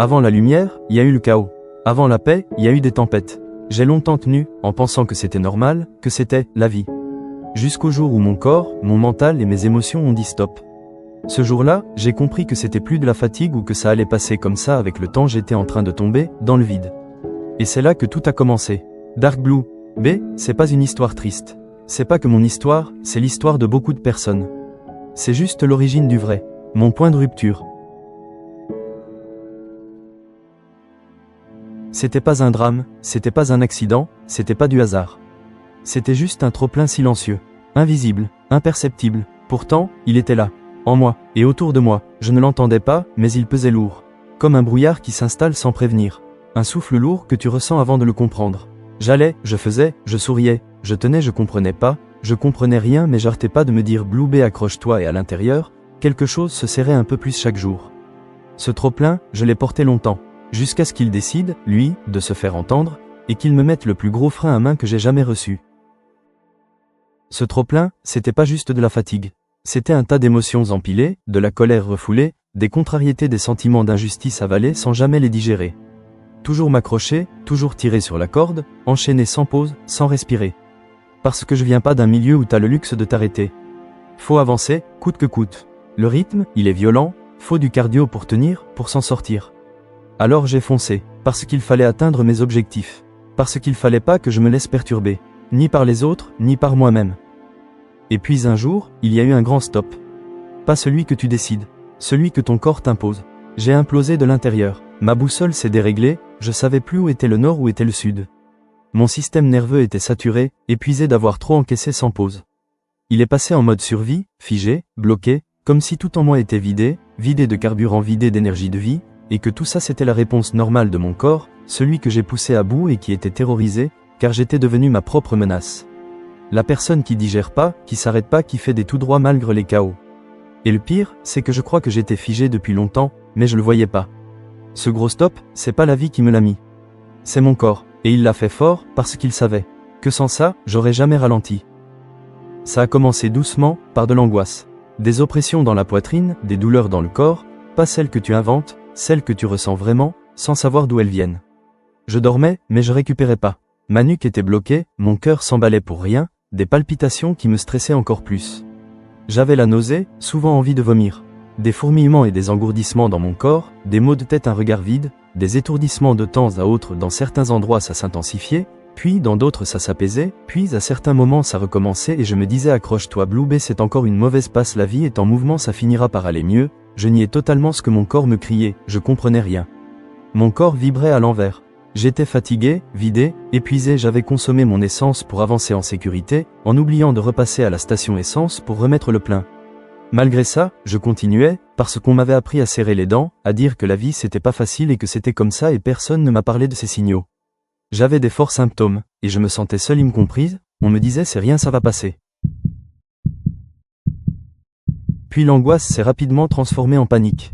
Avant la lumière, il y a eu le chaos. Avant la paix, il y a eu des tempêtes. J'ai longtemps tenu, en pensant que c'était normal, que c'était la vie. Jusqu'au jour où mon corps, mon mental et mes émotions ont dit stop. Ce jour-là, j'ai compris que c'était plus de la fatigue ou que ça allait passer comme ça avec le temps, j'étais en train de tomber dans le vide. Et c'est là que tout a commencé. Dark Blue B, c'est pas une histoire triste. C'est pas que mon histoire, c'est l'histoire de beaucoup de personnes. C'est juste l'origine du vrai, mon point de rupture. C'était pas un drame, c'était pas un accident, c'était pas du hasard. C'était juste un trop-plein silencieux, invisible, imperceptible. Pourtant, il était là, en moi, et autour de moi. Je ne l'entendais pas, mais il pesait lourd. Comme un brouillard qui s'installe sans prévenir. Un souffle lourd que tu ressens avant de le comprendre. J'allais, je faisais, je souriais, je tenais, je comprenais pas, je comprenais rien mais j'arrêtais pas de me dire Blue B accroche-toi et à l'intérieur, quelque chose se serrait un peu plus chaque jour. Ce trop-plein, je l'ai porté longtemps. Jusqu'à ce qu'il décide, lui, de se faire entendre, et qu'il me mette le plus gros frein à main que j'ai jamais reçu. Ce trop-plein, c'était pas juste de la fatigue. C'était un tas d'émotions empilées, de la colère refoulée, des contrariétés, des sentiments d'injustice avalés sans jamais les digérer. Toujours m'accrocher, toujours tirer sur la corde, enchaîner sans pause, sans respirer. Parce que je viens pas d'un milieu où t'as le luxe de t'arrêter. Faut avancer, coûte que coûte. Le rythme, il est violent, faut du cardio pour tenir, pour s'en sortir. Alors j'ai foncé, parce qu'il fallait atteindre mes objectifs. Parce qu'il fallait pas que je me laisse perturber, ni par les autres, ni par moi-même. Et puis un jour, il y a eu un grand stop. Pas celui que tu décides, celui que ton corps t'impose. J'ai implosé de l'intérieur, ma boussole s'est déréglée, je savais plus où était le nord, où était le sud. Mon système nerveux était saturé, épuisé d'avoir trop encaissé sans pause. Il est passé en mode survie, figé, bloqué, comme si tout en moi était vidé, vidé de carburant, vidé d'énergie de vie, et que tout ça c'était la réponse normale de mon corps, celui que j'ai poussé à bout et qui était terrorisé, car j'étais devenu ma propre menace. La personne qui digère pas, qui s'arrête pas, qui fait des tout droits malgré les chaos. Et le pire, c'est que je crois que j'étais figé depuis longtemps, mais je le voyais pas. Ce gros stop, c'est pas la vie qui me l'a mis. C'est mon corps, et il l'a fait fort, parce qu'il savait que sans ça, j'aurais jamais ralenti. Ça a commencé doucement, par de l'angoisse. Des oppressions dans la poitrine, des douleurs dans le corps, pas celles que tu inventes, celles que tu ressens vraiment, sans savoir d'où elles viennent. Je dormais, mais je récupérais pas. Ma nuque était bloquée, mon cœur s'emballait pour rien, des palpitations qui me stressaient encore plus. J'avais la nausée, souvent envie de vomir. Des fourmillements et des engourdissements dans mon corps, des maux de tête, un regard vide, des étourdissements de temps à autre. Dans certains endroits ça s'intensifiait, puis dans d'autres ça s'apaisait, puis à certains moments ça recommençait et je me disais accroche-toi Blue B, c'est encore une mauvaise passe, la vie est en mouvement, ça finira par aller mieux. Je niais totalement ce que mon corps me criait, je comprenais rien. Mon corps vibrait à l'envers. J'étais fatigué, vidé, épuisé, j'avais consommé mon essence pour avancer en sécurité, en oubliant de repasser à la station essence pour remettre le plein. Malgré ça, je continuais, parce qu'on m'avait appris à serrer les dents, à dire que la vie c'était pas facile et que c'était comme ça et personne ne m'a parlé de ces signaux. J'avais des forts symptômes, et je me sentais seule incomprise, on me disait c'est rien, ça va passer. Puis l'angoisse s'est rapidement transformée en panique.